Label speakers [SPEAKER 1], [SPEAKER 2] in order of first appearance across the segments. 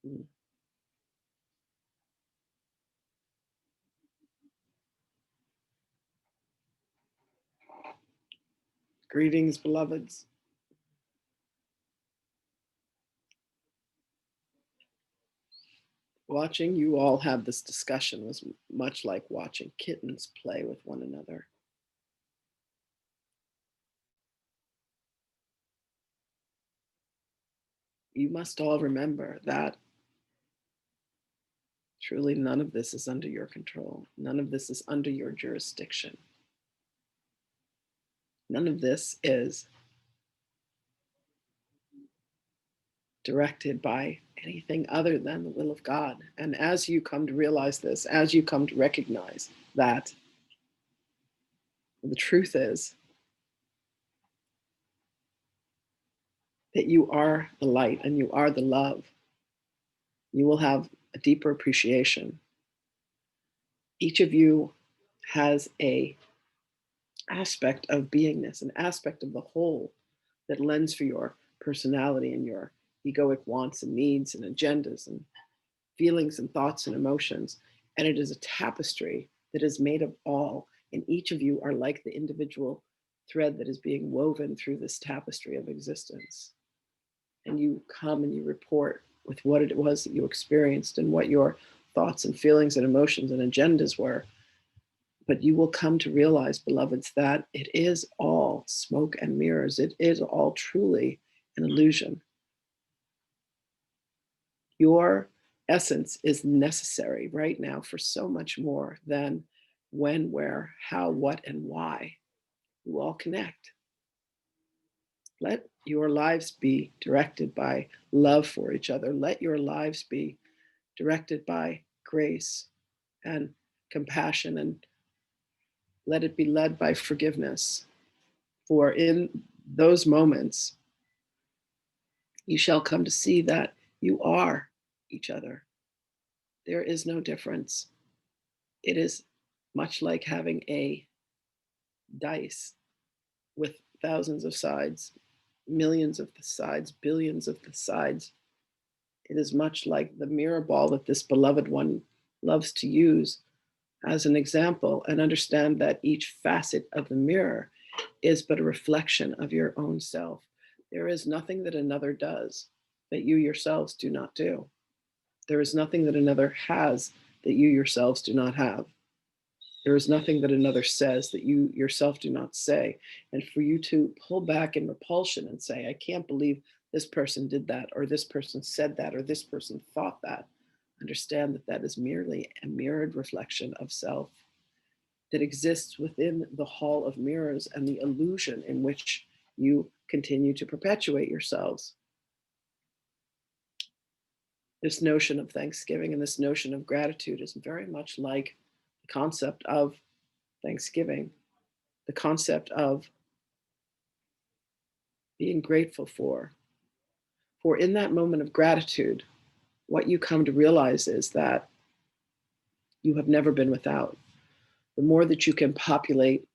[SPEAKER 1] Mm. Greetings, beloveds. Watching you all have this discussion was much like watching kittens play with one another. You must all remember that truly none of this is under your control. None of this is under your jurisdiction. None of this is directed by anything other than the will of God. And as you come to realize this, as you come to recognize that, the truth is that you are the light and you are the love, you will have a deeper appreciation. Each of you has a aspect of beingness, an aspect of the whole that lends for your personality and your egoic wants and needs and agendas and feelings and thoughts and emotions. And it is a tapestry that is made of all. And each of you are like the individual thread that is being woven through this tapestry of existence. And you come and you report with what it was that you experienced and what your thoughts and feelings and emotions and agendas were. But you will come to realize, beloveds, that it is all smoke and mirrors. It is all truly an illusion. Your essence is necessary right now for so much more than when, where, how, what, and why. You all connect. Let your lives be directed by love for each other. Let your lives be directed by grace and compassion, and let it be led by forgiveness. For in those moments, you shall come to see that you are each other. There is no difference. It is much like having a dice with thousands of sides, millions of the sides, billions of the sides. It is much like the mirror ball that this beloved one loves to use as an example, and understand that each facet of the mirror is but a reflection of your own self. There is nothing that another does that you yourselves do not do. There is nothing that another has that you yourselves do not have. There is nothing that another says that you yourself do not say. And for you to pull back in repulsion and say, I can't believe this person did that, or this person said that, or this person thought that, understand that that is merely a mirrored reflection of self that exists within the hall of mirrors and the illusion in which you continue to perpetuate yourselves. This notion of Thanksgiving and this notion of gratitude is very much like the concept of Thanksgiving, the concept of being grateful for. For in that moment of gratitude, what you come to realize is that you have never been without. The more that you can populate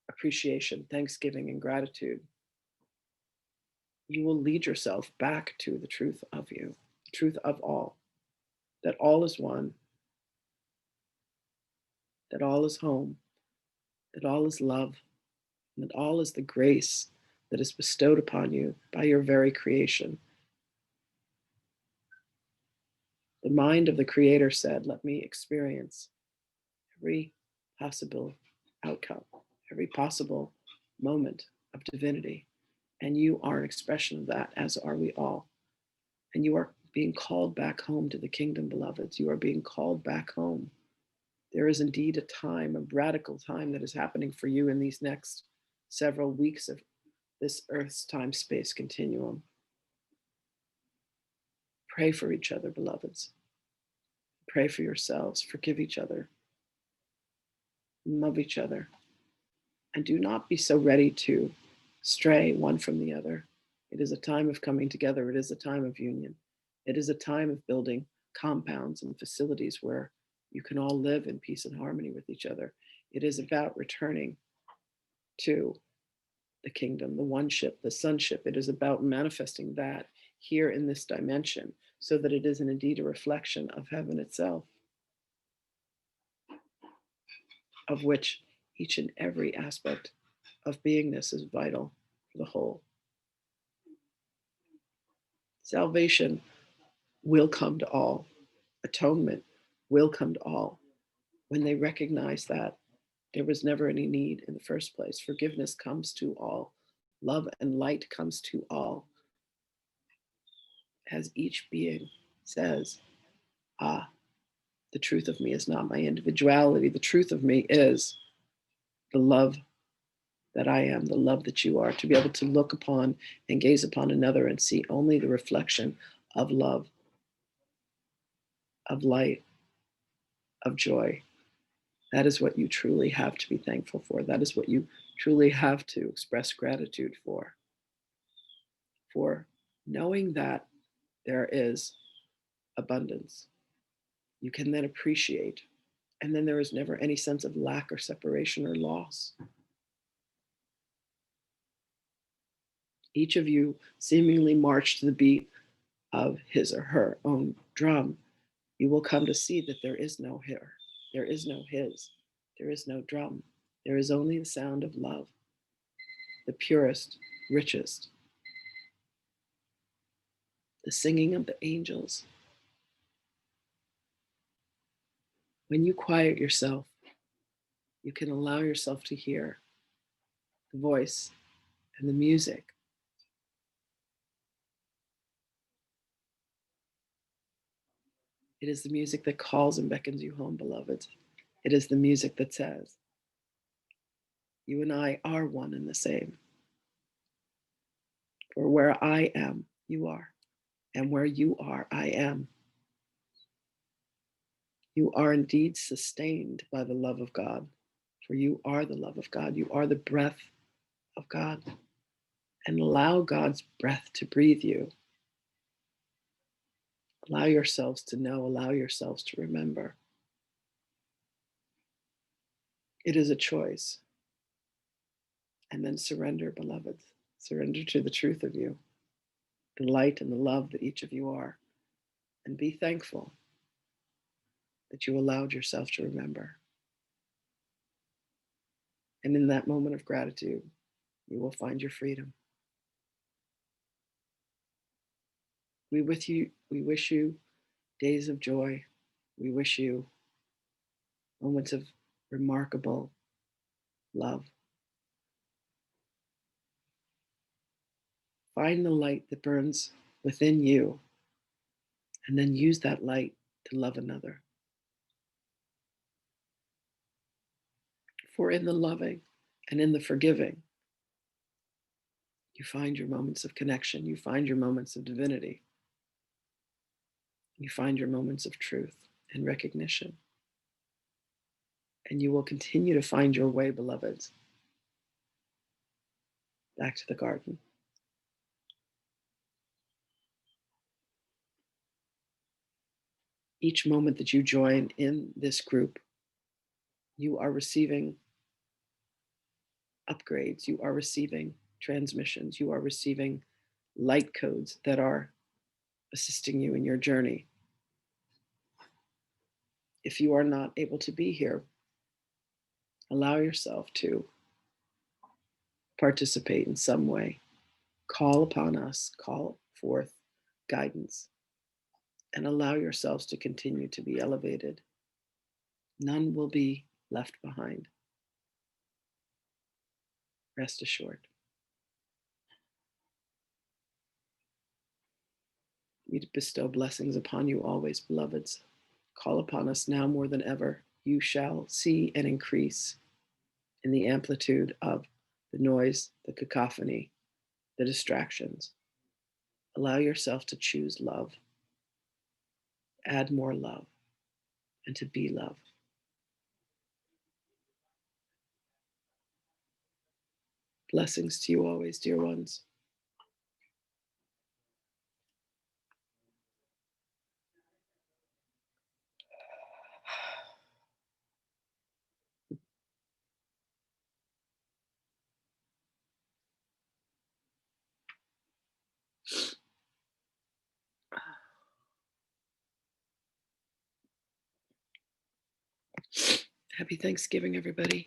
[SPEAKER 1] appreciation, thanksgiving, and gratitude, you will lead yourself back to the truth of you, the truth of all, that all is one, that all is home, that all is love, and that all is the grace that is bestowed upon you by your very creation. The mind of the Creator said, let me experience every possible outcome, every possible moment of divinity. And you are an expression of that, as are we all. And you are being called back home to the kingdom, beloveds. You are being called back home. There is indeed a time, a radical time that is happening for you in these next several weeks of this Earth's time-space continuum. Pray for each other, beloveds. Pray for yourselves. Forgive each other. Love each other. And do not be so ready to stray one from the other. It is a time of coming together. It is a time of union. It is a time of building compounds and facilities where you can all live in peace and harmony with each other. It is about returning to the kingdom, the one ship, the sonship. It is about manifesting that here in this dimension so that it is indeed a reflection of heaven itself, of which each and every aspect of beingness is vital for the whole. Salvation will come to all. Atonement will come to all when they recognize that there was never any need in the first place. Forgiveness comes to all. Love and light comes to all. As each being says, ah, the truth of me is not my individuality. The truth of me is the love that I am, the love that you are, to be able to look upon and gaze upon another and see only the reflection of love, of light, of joy. That is what you truly have to be thankful for. That is what you truly have to express gratitude for knowing that there is abundance. You can then appreciate, and then there is never any sense of lack or separation or loss. Each of you seemingly march to the beat of his or her own drum. You will come to see that there is no her, there is no his, there is no drum. There is only the sound of love, the purest, richest, the singing of the angels. When you quiet yourself, you can allow yourself to hear the voice and the music. It is the music that calls and beckons you home, beloveds. It is the music that says, you and I are one and the same. For where I am, you are. And where you are, I am. You are indeed sustained by the love of God, for you are the love of God. You are the breath of God. And allow God's breath to breathe you. Allow yourselves to know, allow yourselves to remember. It is a choice. And then surrender, beloveds. Surrender to the truth of you, the light and the love that each of you are. And be thankful that you allowed yourself to remember. And in that moment of gratitude, you will find your freedom. We wish you days of joy. We wish you moments of remarkable love. Find the light that burns within you and then use that light to love another. For in the loving and in the forgiving, you find your moments of connection. You find your moments of divinity. You find your moments of truth and recognition. And you will continue to find your way, beloveds, back to the garden. Each moment that you join in this group, you are receiving upgrades, you are receiving transmissions, you are receiving light codes that are assisting you in your journey. If you are not able to be here, allow yourself to participate in some way. Call upon us, call forth guidance, and allow yourselves to continue to be elevated. None will be left behind. Rest assured. We bestow blessings upon you always, beloveds. Call upon us now more than ever. You shall see an increase in the amplitude of the noise, the cacophony, the distractions. Allow yourself to choose love, add more love, and to be love. Blessings to you always, dear ones. Happy Thanksgiving, everybody.